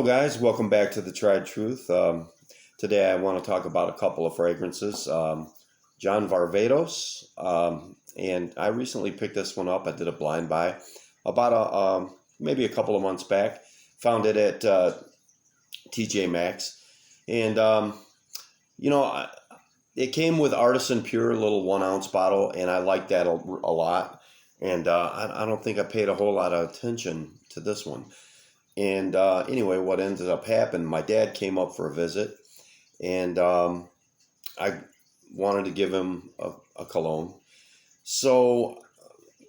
guys, welcome back to the Tried Truth. Today I want to talk about a couple of fragrances. John Varvatos, and I recently picked this one up. I did a blind buy about maybe a couple of months back. Found it at TJ Maxx, and it came with Artisan Pure, little 1 ounce bottle, and I like that a lot. And I don't think I paid a whole lot of attention to this one. And anyway, what ended up happening, my dad came up for a visit, and I wanted to give him a cologne. So,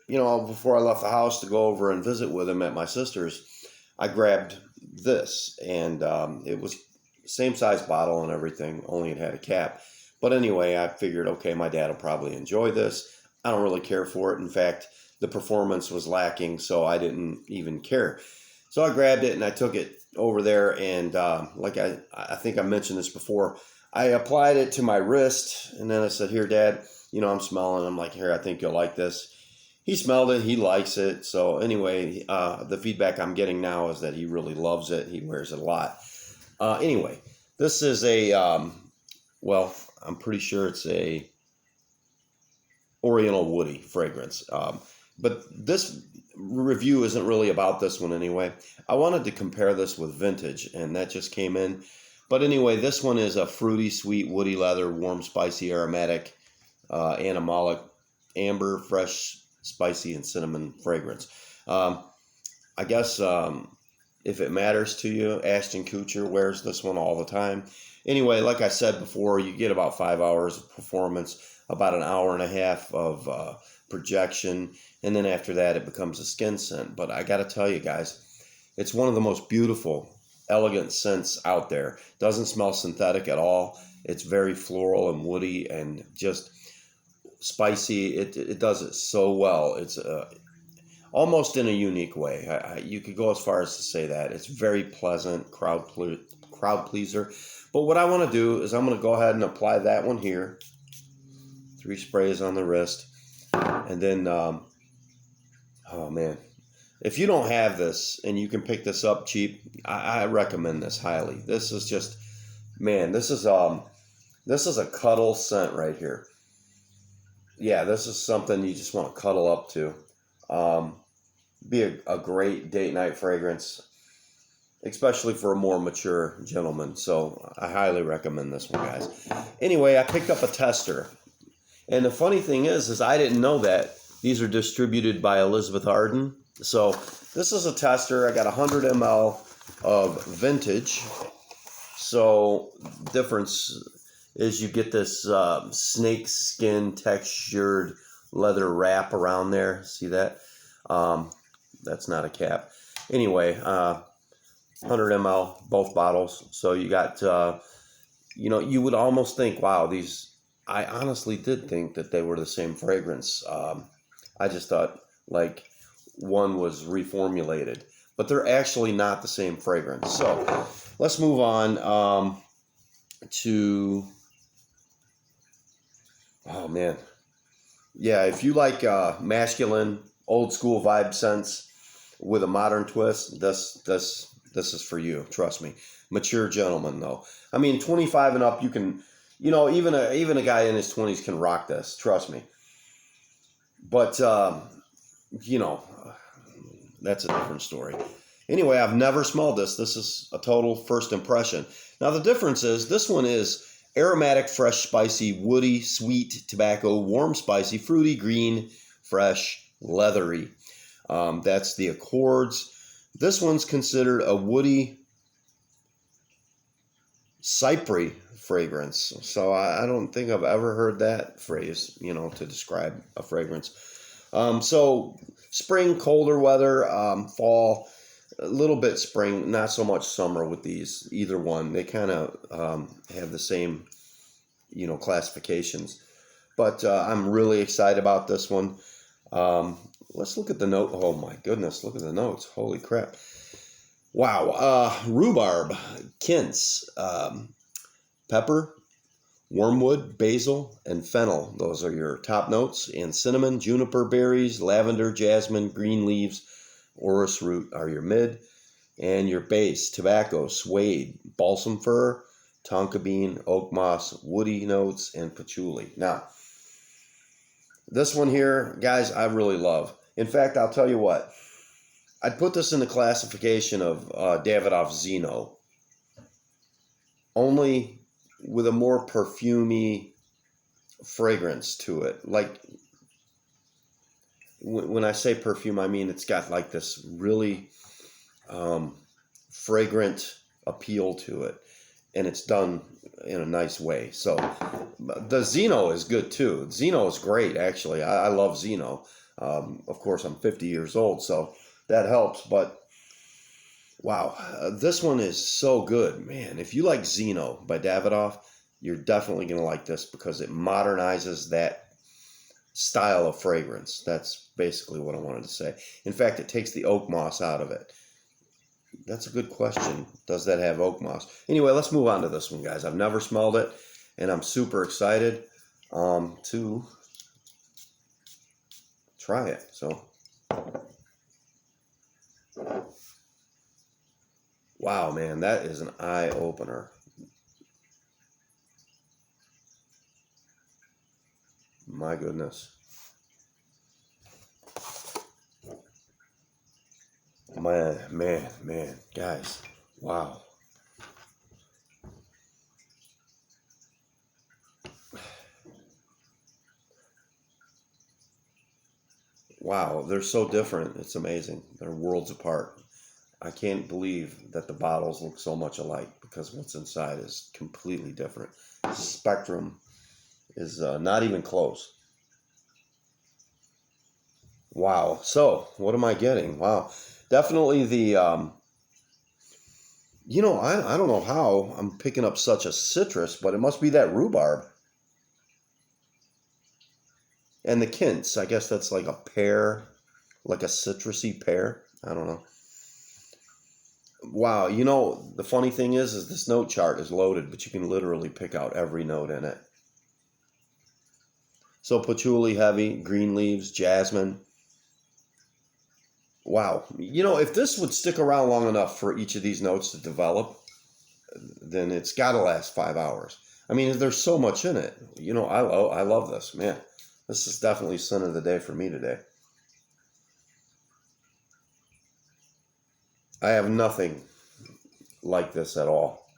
before I left the house to go over and visit with him at my sister's, I grabbed this, and it was same size bottle and everything, only it had a cap. But anyway, I figured, okay, my dad will probably enjoy this. I don't really care for it. In fact, the performance was lacking, so I didn't even care. So I grabbed it and I took it over there, and like I think I mentioned this before, I applied it to my wrist, and then I said, here, Dad, I'm smelling. I'm like, here, I think you'll like this. He smelled it. He likes it. So anyway, the feedback I'm getting now is that he really loves it. He wears it a lot. Anyway, this is a, I'm pretty sure it's a Oriental Woody fragrance. But this review isn't really about this one anyway. I wanted to compare this with Vintage, and that just came in. But anyway, this one is a fruity, sweet, woody leather, warm, spicy, aromatic, animalic, amber, fresh, spicy, and cinnamon fragrance. I guess if it matters to you, Ashton Kutcher wears this one all the time. Anyway, like I said before, you get about 5 hours of performance, about an hour and a half of projection, and then after that it becomes a skin scent. But I got to tell you guys, it's one of the most beautiful, elegant scents out there. Doesn't smell synthetic at all. It's very floral and woody and just spicy. It does it so well. It's almost in a unique way. You could go as far as to say that. It's very pleasant, crowd pleaser. But what I want to do is I'm going to go ahead and apply that one here. 3 sprays on the wrist. And then, oh man, if you don't have this and you can pick this up cheap, I recommend this highly. This is just, man, this is a cuddle scent right here. Yeah, this is something you just want to cuddle up to. Be a great date night fragrance, especially for a more mature gentleman. So I highly recommend this one, guys. Anyway, I picked up a tester. And the funny thing is I didn't know that these are distributed by Elizabeth Arden. So this is a tester. I got 100 ml of Vintage. So difference is you get this snake skin textured leather wrap around there. See that? That's not a cap. Anyway, 100 ml, both bottles. So you got, you would almost think, wow, these... I honestly did think that they were the same fragrance. I just thought like one was reformulated, but they're actually not the same fragrance. So let's move on to, oh man. Yeah, if you like masculine, old school vibe scents with a modern twist, this is for you. Trust me. Mature gentleman though. I mean, 25 and up, you can... even a guy in his 20s can rock this. Trust me. But, that's a different story. Anyway, I've never smelled this. This is a total first impression. Now, the difference is this one is aromatic, fresh, spicy, woody, sweet, tobacco, warm, spicy, fruity, green, fresh, leathery. That's the Accords. This one's considered a woody, cypre fragrance. So I don't think I've ever heard that phrase, to describe a fragrance. So spring, colder weather, fall, a little bit spring, not so much summer with these, either one. They kind of have the same, classifications. But I'm really excited about this one. Let's look at the note. Oh my goodness, look at the notes. Holy crap. Wow. Rhubarb, quince, pepper, wormwood, basil, and fennel. Those are your top notes. And cinnamon, juniper berries, lavender, jasmine, green leaves, orris root are your mid. And your base, tobacco, suede, balsam fir, tonka bean, oak moss, woody notes, and patchouli. Now, this one here, guys, I really love. In fact, I'll tell you what. I'd put this in the classification of Davidoff Zeno, only with a more perfumey fragrance to it. Like, when I say perfume, I mean it's got like this really fragrant appeal to it, and it's done in a nice way. So the Zeno is good too. Zeno is great, actually. I love Zeno. Of course, I'm 50 years old, so that helps. But wow, this one is so good, man. If you like Zeno by Davidoff, you're definitely going to like this because it modernizes that style of fragrance. That's basically what I wanted to say. In fact, it takes the oak moss out of it. That's a good question. Does that have oak moss? Anyway, let's move on to this one, guys. I've never smelled it, and I'm super excited to try it. So, wow, man, that is an eye-opener. My goodness. Man, guys, wow. Wow, they're so different. It's amazing. They're worlds apart. I can't believe that the bottles look so much alike because what's inside is completely different. Spectrum is not even close. Wow. So, what am I getting? Wow. Definitely the, I don't know how I'm picking up such a citrus, but it must be that rhubarb. And the quince, I guess that's like a pear, like a citrusy pear. I don't know. Wow. The funny thing is this note chart is loaded, but you can literally pick out every note in it. So patchouli heavy, green leaves, jasmine. Wow. If this would stick around long enough for each of these notes to develop, then it's got to last 5 hours. I mean, there's so much in it. I love this, man. This is definitely scent of the day for me today. I have nothing like this at all.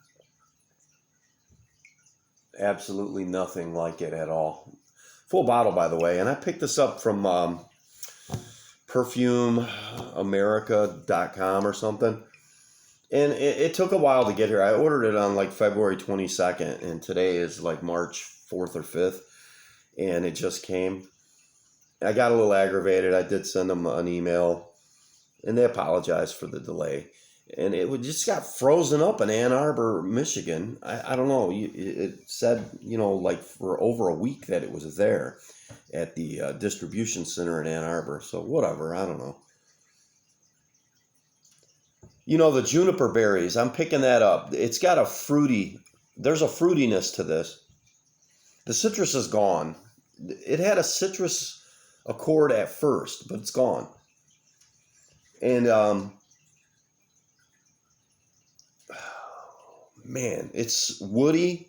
Absolutely nothing like it at all. Full bottle, by the way. And I picked this up from perfumeamerica.com or something. And it took a while to get here. I ordered it on like February 22nd, and today is like March 4th or 5th, and it just came. I got a little aggravated. I did send them an email, and they apologized for the delay. And just got frozen up in Ann Arbor, Michigan. I don't know. It said, like for over a week that it was there at the distribution center in Ann Arbor. So whatever. I don't know. The juniper berries, I'm picking that up. It's got there's a fruitiness to this. The citrus is gone. It had a citrus accord at first, but it's gone. And, man, it's woody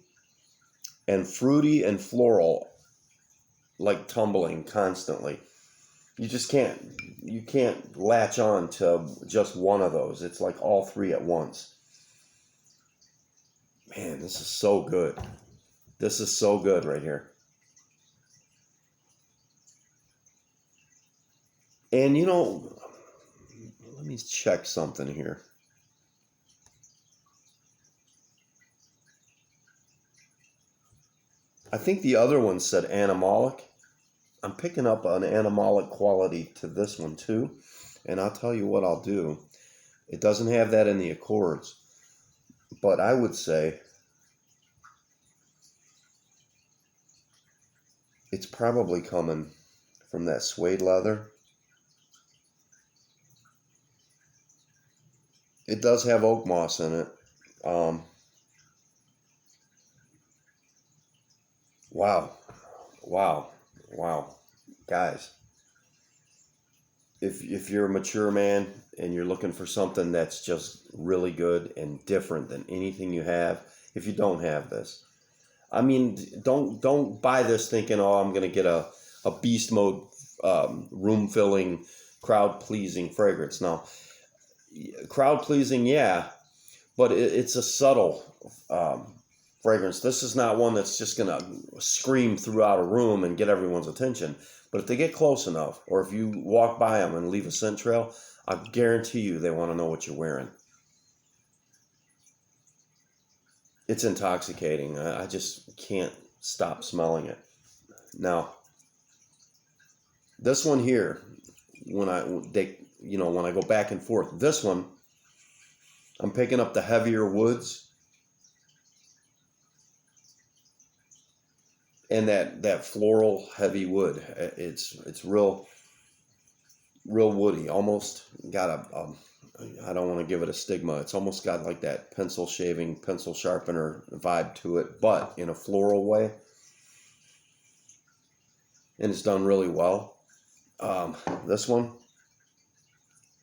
and fruity and floral, like tumbling constantly. You can't latch on to just one of those. It's like all three at once. Man, this is so good. This is so good right here. And let me check something here. I think the other one said animalic. I'm picking up an animalic quality to this one too. And I'll tell you what I'll do. It doesn't have that in the Accords. But I would say it's probably coming from that suede leather. It does have oak moss in it. Wow. Wow. Wow. Guys. if you're a mature man and you're looking for something that's just really good and different than anything you have, if you don't have this, I mean, don't buy this thinking, oh, I'm gonna get a beast mode, room filling, crowd pleasing fragrance. No, crowd pleasing, yeah, but it's a subtle fragrance. This is not one that's just gonna scream throughout a room and get everyone's attention. But if they get close enough, or if you walk by them and leave a scent trail, I guarantee you they want to know what you're wearing. It's intoxicating. I just can't stop smelling it. Now, this one here, when I go back and forth, this one, I'm picking up the heavier woods and that floral heavy wood. It's real woody. Almost got I don't want to give it a stigma. It's almost got like that pencil shaving, pencil sharpener vibe to it, but in a floral way. And it's done really well. This one,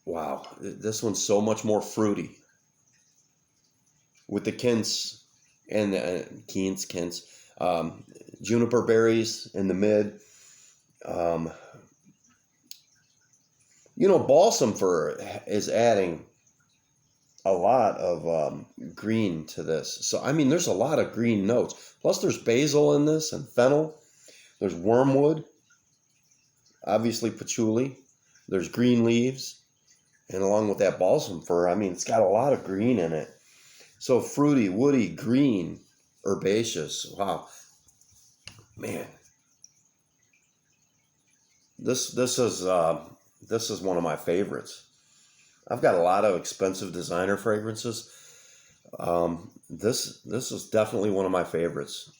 wow, this one's so much more fruity with the kints and the kints, juniper berries in the mid. Balsam fir is adding a lot of green to this. So, I mean, there's a lot of green notes. Plus, there's basil in this and fennel. There's wormwood, obviously patchouli. There's green leaves. And along with that balsam fir, I mean, it's got a lot of green in it. So fruity, woody, green, herbaceous. Wow. Man. This is one of my favorites. I've got a lot of expensive designer fragrances. This is definitely one of my favorites.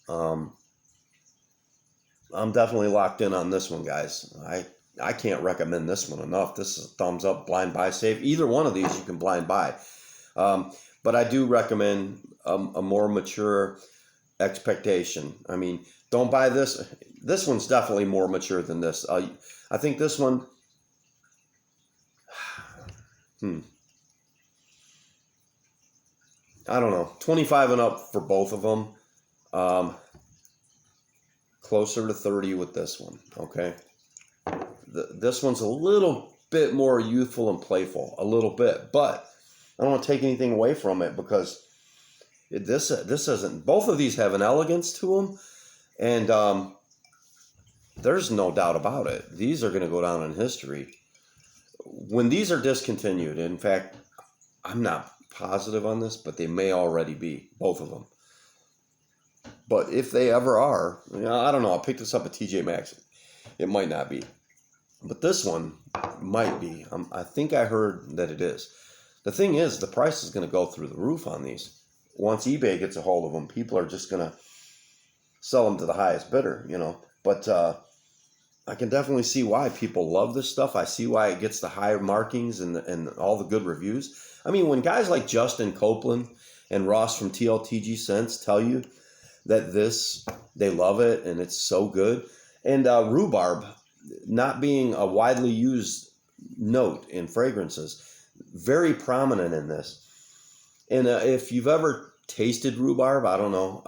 I'm definitely locked in on this one, guys. I can't recommend this one enough. This is thumbs up, blind buy, save. Either one of these you can blind buy. But I do recommend a more mature expectation. I mean, don't buy this. This one's definitely more mature than this. I think this one, I don't know, 25 and up for both of them. Closer to 30 with this one, okay? This one's a little bit more youthful and playful, a little bit, but I don't want to take anything away from it because this isn't. Both of these have an elegance to them, and there's no doubt about it. These are going to go down in history. When these are discontinued, in fact, I'm not positive on this, but they may already be, both of them. But if they ever are, I don't know. I picked this up at TJ Maxx. It might not be. But this one might be. I think I heard that it is. The thing is, the price is going to go through the roof on these. Once eBay gets a hold of them, people are just going to sell them to the highest bidder, But I can definitely see why people love this stuff. I see why it gets the high markings and all the good reviews. I mean, when guys like Justin Copeland and Ross from TLTG Scents tell you that they love it and it's so good. And rhubarb, not being a widely used note in fragrances, very prominent in this. And if you've ever tasted rhubarb, I don't know,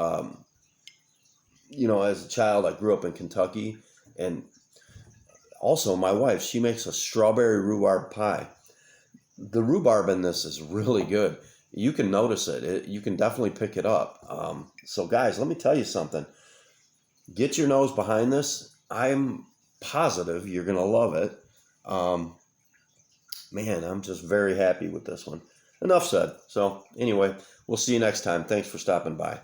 as a child, I grew up in Kentucky, and also my wife, she makes a strawberry rhubarb pie. The rhubarb in this is really good. You can notice it. You can definitely pick it up. So guys, let me tell you something. Get your nose behind this. I'm positive you're going to love it. Man, I'm just very happy with this one. Enough said. So anyway, we'll see you next time. Thanks for stopping by.